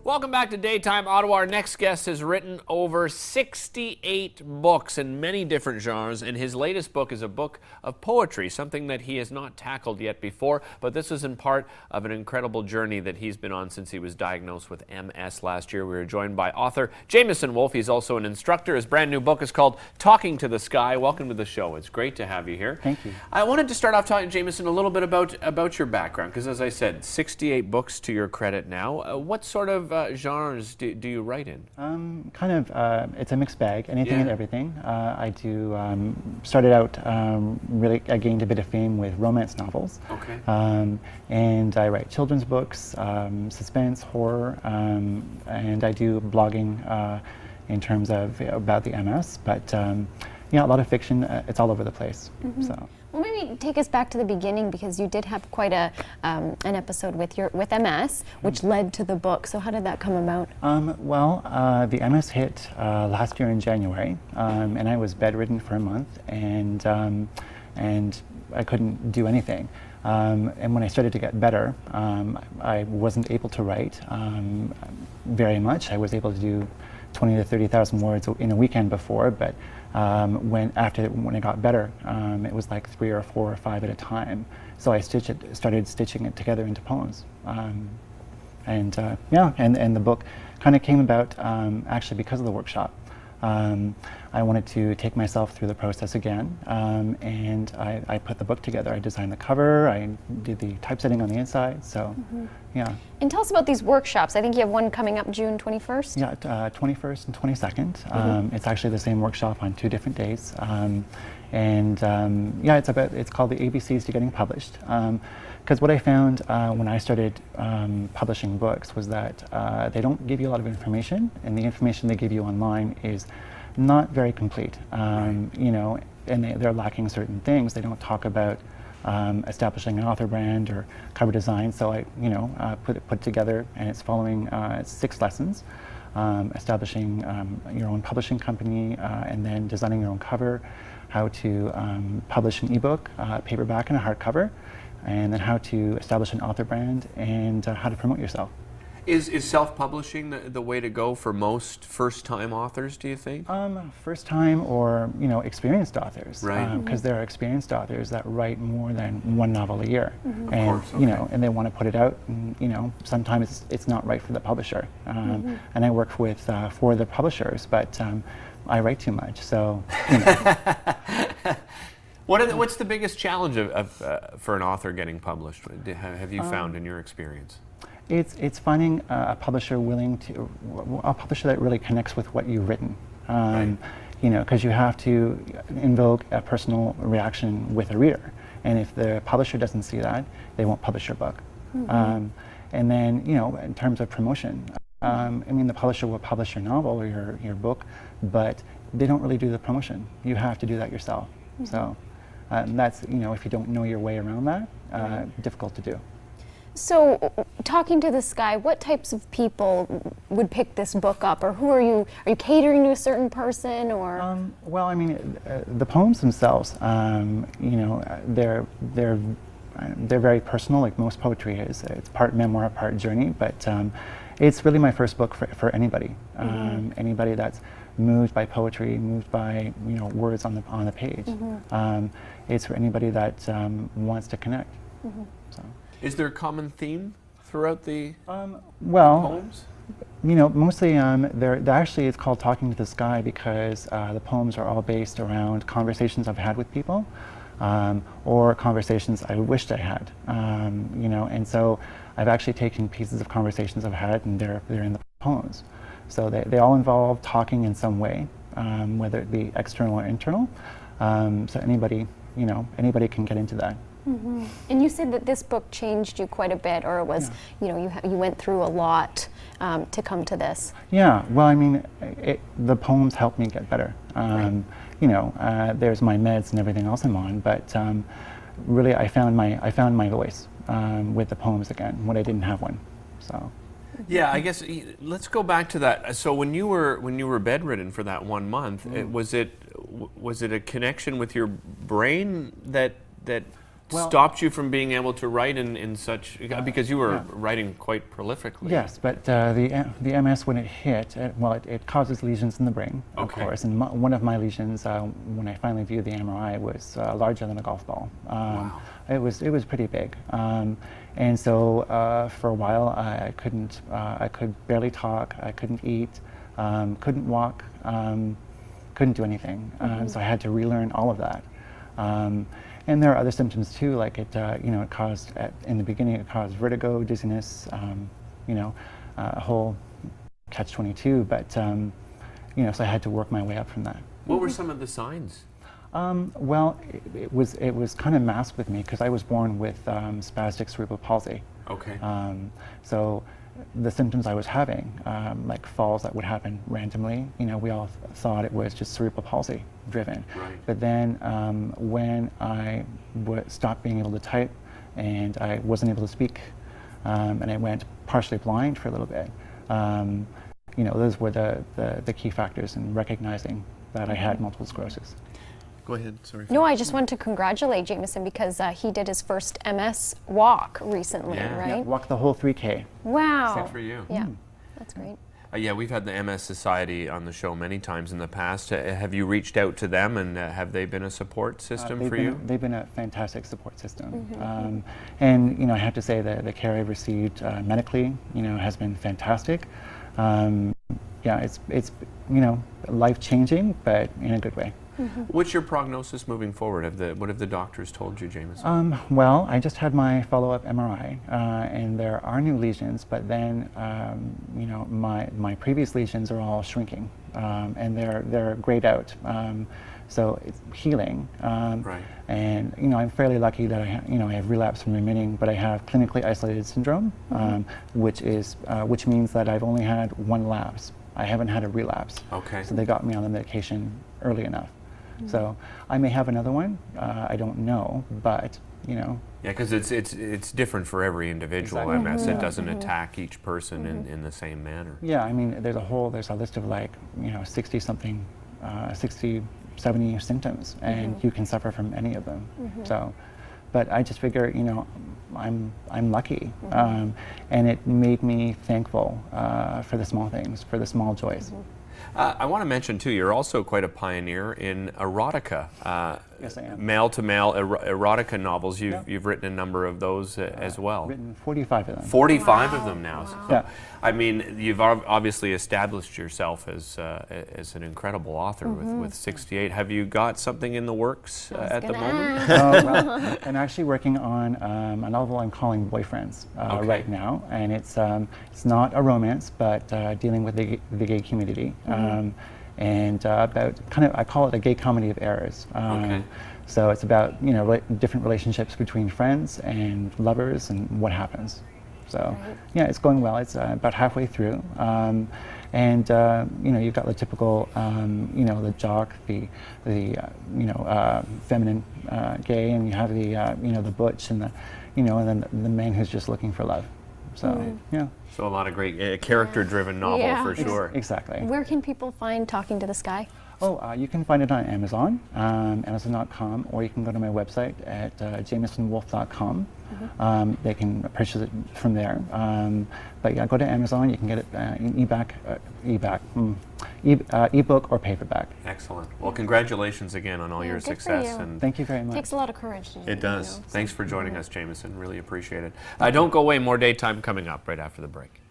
Welcome back to Daytime Ottawa. Our next guest has written over 68 books in many different genres, and his latest book is a book of poetry, something that he has not tackled yet before, but this is in part of an incredible journey that he's been on since he was diagnosed with MS last year. We were joined by author Jamieson. He's also an instructor. His brand new book is called Talking to the Sky. Welcome to the show. It's great to have you here. Thank you. I wanted to start off talking, Jamieson, a little bit about your background, because as I said, 68 books to your credit now. What sort of genres do you write in? It's a mixed bag, anything and everything. I do, started out, really, I gained a bit of fame with romance novels. Okay. And I write children's books, suspense, horror, and I do blogging in terms of about the MS, but yeah, a lot of fiction, it's all over the place. Mm-hmm. So. Well, maybe take us back to the beginning, because you did have quite an episode with MS, which led to the book. So how did that come about? The MS hit last year in January, and I was bedridden for a month, and I couldn't do anything. And when I started to get better, I wasn't able to write very much. I was able to do 20 to 30,000 words in a weekend before, but when I got better, it was like 3 or 4 or 5 at a time. So I started stitching it together into poems, and the book kind of came about actually because of the workshop. I wanted to take myself through the process again, and I put the book together. I designed the cover, I did the typesetting on the inside, so yeah. And tell us about these workshops. I think you have one coming up June 21st? Yeah, 21st and 22nd. It's actually the same workshop on 2 different days. It's called the ABCs to Getting Published. Because what I found when I started publishing books was that they don't give you a lot of information, and the information they give you online is not very complete. You know, and they're lacking certain things. They don't talk about establishing an author brand or cover design. So I, put together, and it's following 6 lessons. Establishing your own publishing company, and then designing your own cover, how to publish an ebook, paperback and a hardcover, and then how to establish an author brand, and how to promote yourself. Is self-publishing the way to go for most first-time authors, do you think? First-time or experienced authors, right? Because there are experienced authors that write more than 1 novel a year, and of course, okay. And they want to put it out. And, sometimes it's not right for the publisher. And I work with 4 of the publishers, but I write too much, so. What's the biggest challenge for an author getting published? Have you found in your experience? It's finding a publisher that really connects with what you've written. Right. Because you have to invoke a personal reaction with a reader, and if the publisher doesn't see that, they won't publish your book. And then, in terms of promotion, the publisher will publish your novel or your book, but they don't really do the promotion. You have to do that yourself. So that's, if you don't know your way around that, difficult to do. So, Talking to the Sky, what types of people would pick this book up, or who are you catering to a certain person, or? The poems themselves, they're very personal, like most poetry is. It's part memoir, part journey, but it's really my first book for anybody. Anybody that's moved by poetry, moved by words on the page. It's for anybody that wants to connect. So. Is there a common theme throughout the poems? Mostly they're actually, it's called Talking to the Sky because the poems are all based around conversations I've had with people, or conversations I wished I had. And so I've actually taken pieces of conversations I've had, and they're in the poems. So they all involve talking in some way, whether it be external or internal. So anybody can get into that. And you said that this book changed you quite a bit, or it was, you went through a lot to come to this. Yeah, well, the poems helped me get better. Right. There's my meds and everything else I'm on, but really I found my voice with the poems again when I didn't have one. So. Yeah, I guess let's go back to that. So when you were bedridden for that 1 month, was it a connection with your brain that stopped you from being able to write in such, because you were writing quite prolifically. Yes, but the MS, when it hit, it causes lesions in the brain, of course. And one of my lesions, when I finally viewed the MRI, was larger than a golf ball. Wow. It was pretty big. And so for a while, I could barely talk, I couldn't eat, couldn't walk, couldn't do anything. So I had to relearn all of that. And there are other symptoms too, like it caused, in the beginning, it caused vertigo, dizziness, a whole catch-22, but, so I had to work my way up from that. What were some of the signs? Well, it was kind of masked with me because I was born with spastic cerebral palsy. Okay. So the symptoms I was having, like falls that would happen randomly, we all thought it was just cerebral palsy driven. Right. But then when I stopped being able to type and I wasn't able to speak, and I went partially blind for a little bit, those were the key factors in recognizing that I had multiple sclerosis. Go ahead, sorry. No, I just wanted to congratulate Jamieson because he did his first MS walk recently, right? Yeah, walked the whole 3K. Wow. Good for you. Yeah, that's great. Yeah, we've had the MS Society on the show many times in the past. Have you reached out to them, and have they been a support system for you? They've been a fantastic support system. And I have to say that the care I've received medically, has been fantastic. It's life-changing, but in a good way. What's your prognosis moving forward? What have the doctors told you, Jamieson? Well, I just had my follow-up MRI, and there are new lesions, but then my previous lesions are all shrinking, and they're grayed out. So it's healing, Right. And I'm fairly lucky that I have relapse from remitting, but I have clinically isolated syndrome, which means that I've only had one lapse. I haven't had a relapse. Okay. So they got me on the medication early enough. So I may have another one. I don't know, but Yeah, because it's different for every individual Exactly. MS. It doesn't attack each person in the same manner. Yeah, I mean, there's a list of 60 something, 60, 70 symptoms, and you can suffer from any of them. So, but I just figure, I'm lucky, and it made me thankful for the small things, for the small joys. I want to mention too, you're also quite a pioneer in erotica. Yes, I am. Male-to-male erotica novels. You've written a number of those as well. Written 45 of them. 45 of them now. So, Yeah. I mean, you've obviously established yourself as an incredible author with 68. Have you got something in the works at the moment? Well, I'm actually working on a novel I'm calling Boyfriends right now, and it's not a romance, but dealing with the gay community, and about I call it a gay comedy of errors. Okay. So it's about different relationships between friends and lovers and what happens. So yeah, it's going well. It's about halfway through, and you've got the typical, the jock, the feminine gay, and you have the butch, and and then the man who's just looking for love. So yeah. So a lot of great character-driven novel for sure. Exactly. Where can people find Talking to the Sky? Oh, you can find it on Amazon, Amazon.com, or you can go to my website at jamiesonwolf.com. They can purchase it from there. But yeah, go to Amazon. You can get it in ebook or paperback. Excellent. Well, congratulations again on all your good for success. you. And Thank you very much. It takes a lot of courage to do it does. so. Thanks for joining us, Jamieson. Really appreciate it. Don't go away. More Daytime coming up right after the break.